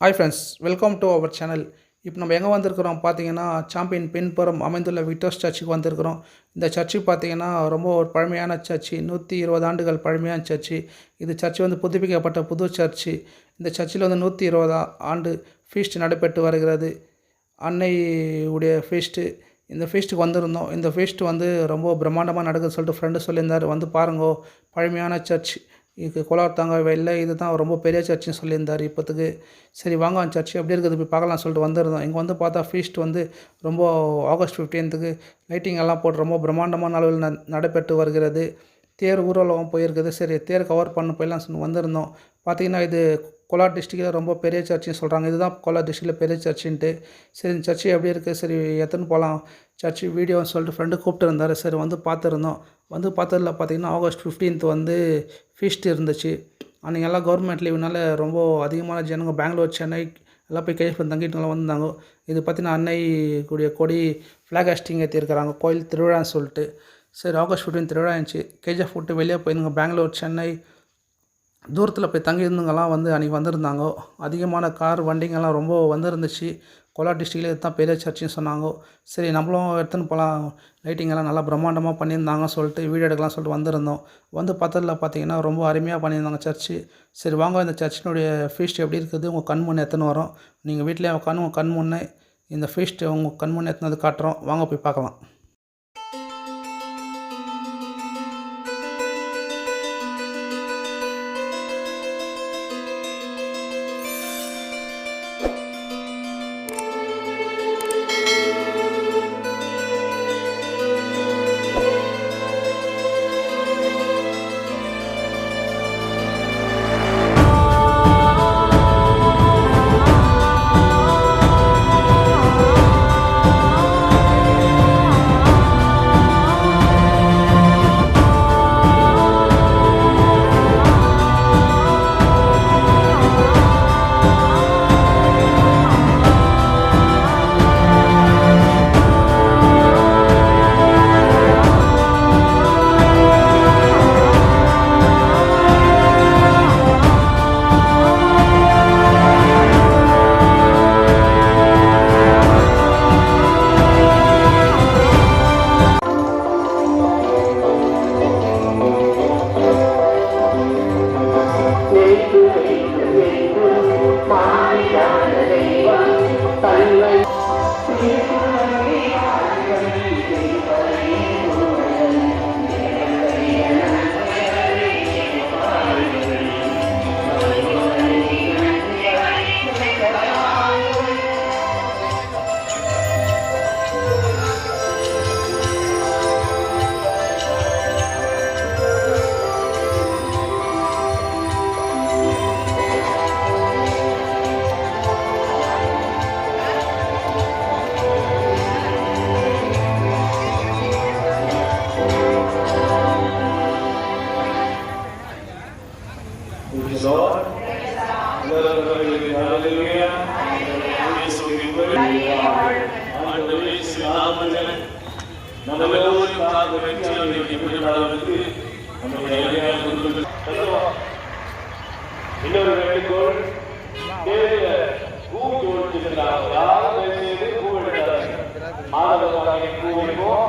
Hi friends, welcome to our channel. இப்போ நம்ம எங்கே வந்திருக்கிறோம் பார்த்தீங்கன்னா, சாம்பியன் பின்புறம் அமைந்துள்ள விக்டர்ஸ் சர்ச்சுக்கு வந்திருக்கிறோம். இந்த சர்ச்சு பார்த்தீங்கன்னா ரொம்ப ஒரு பழமையான சர்ச்சு, 120 ஆண்டுகள் பழமையான சர்ச்சு. இது சர்ச்சு வந்து புதுப்பிக்கப்பட்ட புது சர்ச்சு. இந்த சர்ச்சில் வந்து 120 ஆண்டு ஃபீஸ்ட் நடைபெற்று வருகிறது. அன்னை உடைய ஃபீஸ்ட்டு. இந்த ஃபீஸ்ட்டுக்கு வந்திருந்தோம். இந்த ஃபீஸ்ட்டு வந்து ரொம்ப பிரம்மாண்டமாக நடக்குதுன்னு சொல்லிட்டு ஃப்ரெண்டு சொல்லியிருந்தார். வந்து பாருங்கோ, பழமையான சர்ச். இதுக்கு கோலார் தாங்க இல்லை, இது தான் ரொம்ப பெரிய சர்ச்சுன்னு சொல்லியிருந்தார் இப்போத்துக்கு. சரி வாங்க, அந்த சர்ச்சு எப்படி இருக்குது போய் பார்க்கலாம்னு சொல்லிட்டு வந்திருந்தோம். இங்கே வந்து பார்த்தா ஃபீஸ்ட் வந்து ரொம்ப ஆகஸ்ட் 15க்கு லைட்டிங் எல்லாம் போட்டு ரொம்ப பிரம்மாண்டமான அளவில் நடைபெற்று வருகிறது. தேர் ஊர்வலம் போயிருக்குது. சரி தேர் கவர் பண்ண போயெல்லாம் வந்திருந்தோம். பார்த்திங்கன்னா இது கோலார் டிஸ்ட்ரிக்டில் ரொம்ப பெரிய சர்ச்சுன்னு சொல்கிறாங்க. இதுதான் கோலார் டிஸ்ட்ரிக்டில் பெரிய சர்ச்சுன்ட்டு. சரி இந்த சர்ச்சு எப்படி இருக்குது, சரி எத்தனை போகலாம் சர்ச்சு வீடியோன்னு சொல்லிட்டு ஃப்ரெண்டு கூப்பிட்டு இருந்தார். சரி வந்து பார்த்துருந்தோம். வந்து பார்த்ததில் பார்த்திங்கன்னா ஆகஸ்ட் 15th வந்து ஃபீஸ்ட் இருந்துச்சு. அன்றைக்கி எல்லாம் கவர்மெண்ட் லீவுனால ரொம்ப அதிகமான ஜனங்க பெங்களூர், சென்னை எல்லாம் போய் கேஎஃப் தங்கிட்டுலாம் வந்தாங்க. இது பார்த்திங்கன்னா அன்னை கூடிய கொடி ஃப்ளாக் ஹாஸ்டிங் ஏற்றிருக்கிறாங்க கோயில் திருவிழான்னு சொல்லிட்டு. சரி ஆகஸ்ட் 15 திருவிழா இருந்துச்சு. கேஜிஎஃப் விட்டு வெளியே போயிருந்தாங்க. பெங்களூர், சென்னை தூரத்தில் போய் தங்கியிருந்தவங்கலாம் வந்து அன்றைக்கி வந்திருந்தாங்க. அதிகமான கார் வண்டிங்கெல்லாம் ரொம்ப வந்துருந்துச்சு. கோலார் டிஸ்ட்ரிக்டில் இதுதான் பெரிய சர்ச்சுன்னு சொன்னாங்க. சரி நம்மளும் எடுத்துன்னு போகலாம், லைட்டிங்கெல்லாம் நல்லா பிரம்மாண்டமாக பண்ணியிருந்தாங்க சொல்லிட்டு வீடியோ எடுக்கலாம் சொல்லிட்டு வந்திருந்தோம். வந்து பார்த்ததில் பார்த்திங்கன்னா ரொம்ப அருமையாக பண்ணியிருந்தாங்க சர்ச்சு. சரி வாங்க, இந்த சர்ச்சினுடைய ஃபீஸ்ட் எப்படி இருக்குது உங்கள் கண் முன்னே எத்தனை வரும். நீங்கள் வீட்டிலே உட்காந்து உங்கள் கண் முன்னே இந்த ஃபீஸ்ட்டு உங்கள் கண் முன்னே எத்தனை காட்டுறோம். வாங்க போய் பார்க்கலாம். Lord, hallelujah. ஆண்டவரே நாமத்தில் நம்ம எல்லோரும் காத்து வெற்றியை எப்படிப்படாதவருக்கு நம்முடைய இன்னொரு வேண்டுகோள், பூ ஜோடிச்சிருக்கிறாங்க. யாரும் செய்து பூ எடுத்தாங்க. ஆதரவாக பூ வைப்போம்.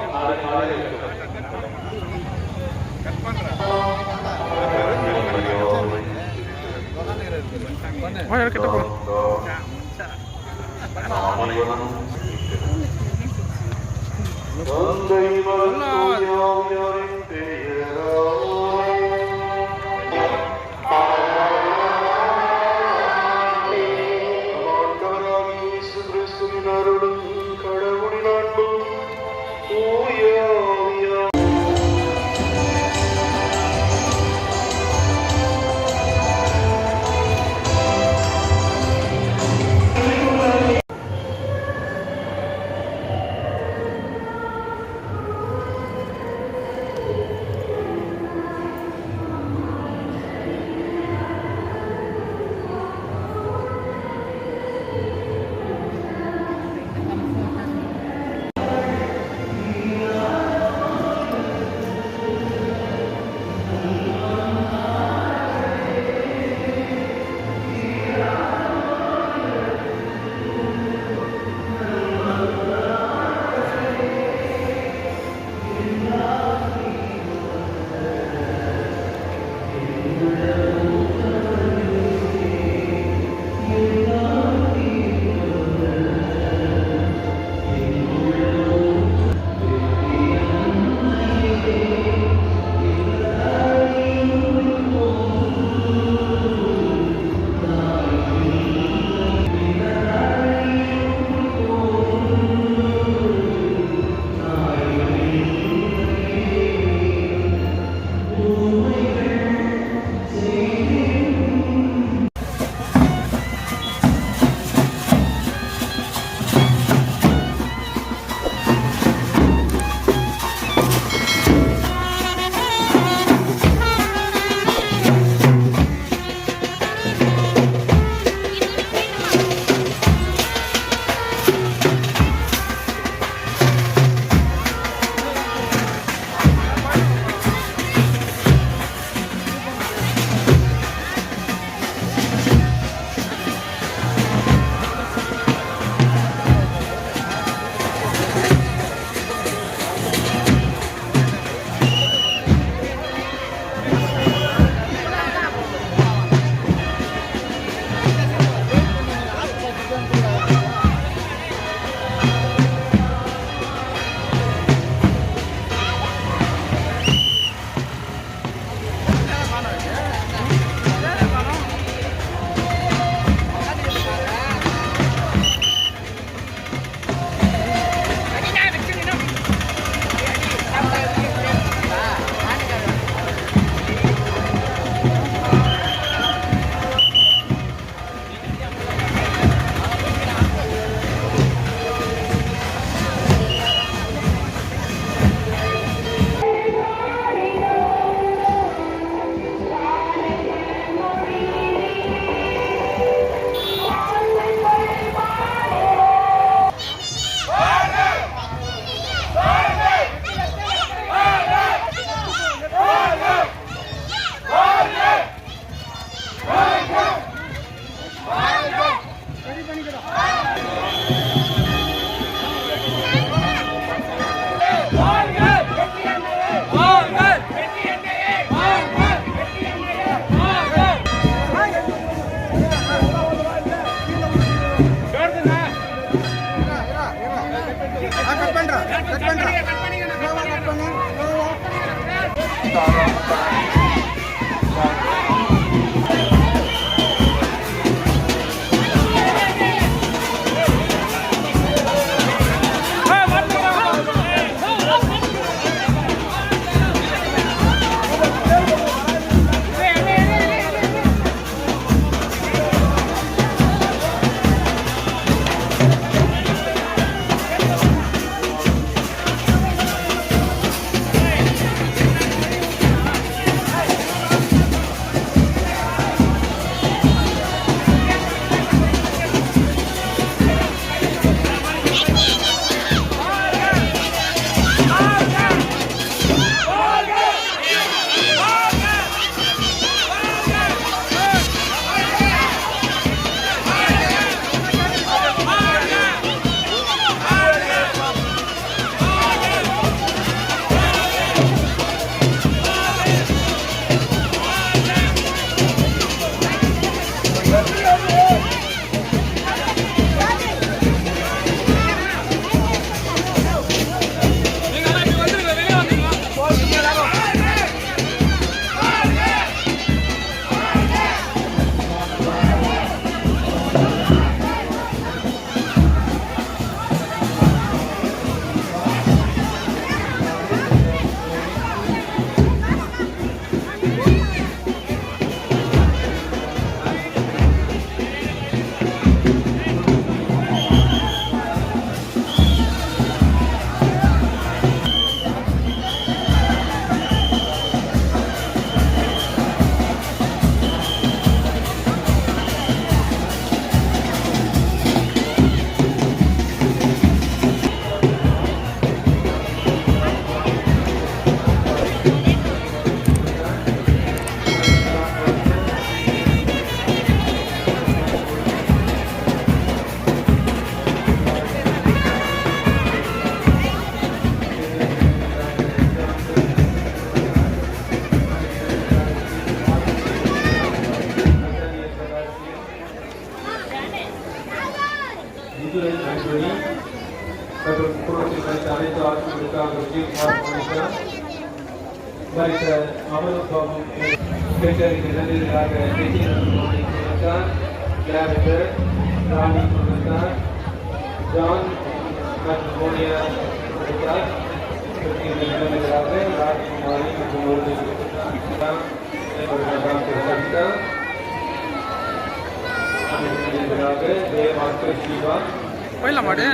போயிடலாம் மாடு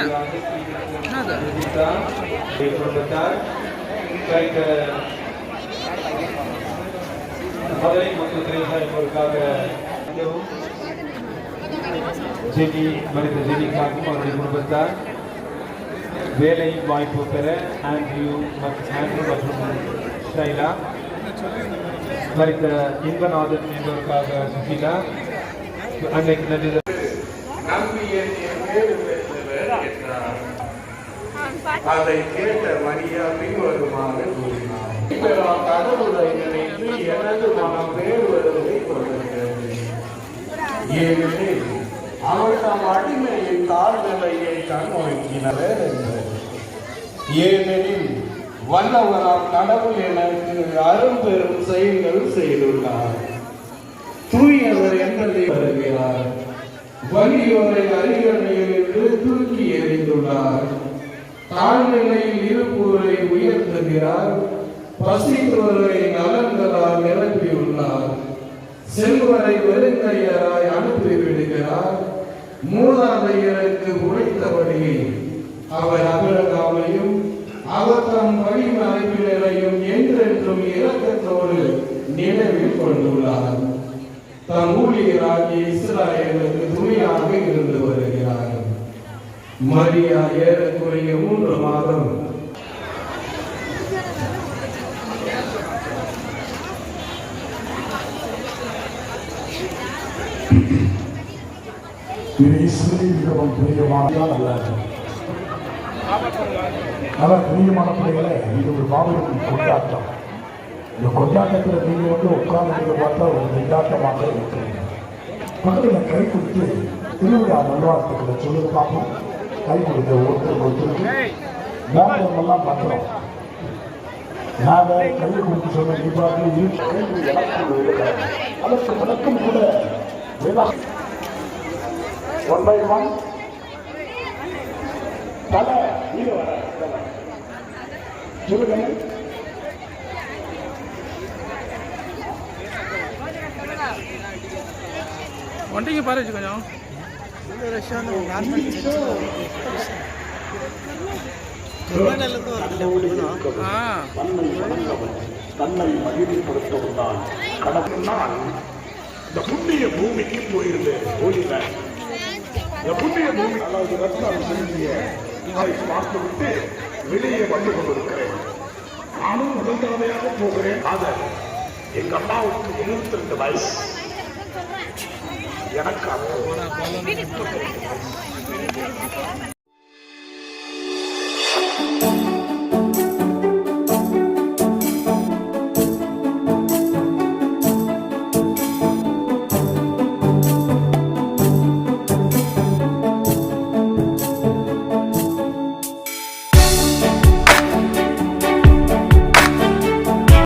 என்னது மதுரை மற்றும் திரைசா என்பதற்காக ஜெனி மனித ஜெனிக்காகவும் அவருடைய குடும்பத்தார் வேலை வாய்ப்பு பெற ஆண்ட்ரூ மற்றும் ஷைலா மரித்த இன்பநாதன் என்பதற்காக சுசீலா அன்னைக்கு நன்றி அதை கேட்ட மரியா பின்வருமாறு கூறினார் கடவுளை நினைத்து எனது மனம் வேறுவதை கொண்டிருக்கிறது ஏனெனில் அவர் தம் அடிமையின் தாழ்நிலையை கண்ணோக்கினர் என்றது ஏனெனில் வல்லவராம் கடவுள் எனக்கு அரும்பெரும் செயல்கள் செய்துள்ளார் தூயவர் என்பதை வருகிறார் வலியோரை அரியணையிலிருந்து தூக்கி எறிந்துள்ளார் தாழ்நிலையில் இருப்போரை உயர்த்துகிறார் பசித்தோரை நலன்களால் நிரப்பியுள்ளார் செல்வரை வெறுங்கையராய் அனுப்பிவிடுகிறார் மூதாதையருக்கு உழைத்தபடியே அவர் அபிரகாமையும் அவர் தம் வழிமறைப்பினரையும் என்றென்றும் இரக்கத்தோடு நினைவில் கொண்டுள்ளார் தம் ஊழியராகிய இஸ்ராயேலுக்கு துணையாக இருந்து வருகிறார் மரியா ஏறக்குறைய 3 மாதம் மிகவும் பிரியமான பிரியமான பிள்ளைகளை இது ஒரு மாபெரும் கொண்டாட்டம். இந்த கொண்டாட்டத்தில் நீங்கள் உட்கார்ந்து பார்த்தா ஒரு கொண்டாட்டமாக இருக்கிறீங்க. பக்கத்தில் கை கொடுத்து திருவிழா நல்வாழ்த்துக்களை சொல்லுங்க பார்ப்போம். கை கொடுத்த ஒருத்தருக்கு மோதிரமெல்லாம் பத்திரம். நாங்கள் கையை கொடுத்து சொன்ன தீபாவளி அதற்கு விளக்கம் கூட ஒன் பை ஒன் தலை இது வர சொல்லுங்க. வண்டிங்க பாரு கொஞ்சம் தன்னை மகிழ்ச்சிப்படுத்தவும்தான் கடவுள் நாள் இந்த புண்ணிய பூமிக்கு போயிருந்தேன். போகிறேன் இந்த புண்ணிய பூமி அதாவது ரத்னம் செலுத்திய அதை பார்த்துவிட்டு வெளியே வந்து கொண்டிருக்கிறேன். நானும் முதல் தடவையாக போகிறேன். ஆதர் எங்க அம்மாவுக்கு 22 வயசு. எனக்கு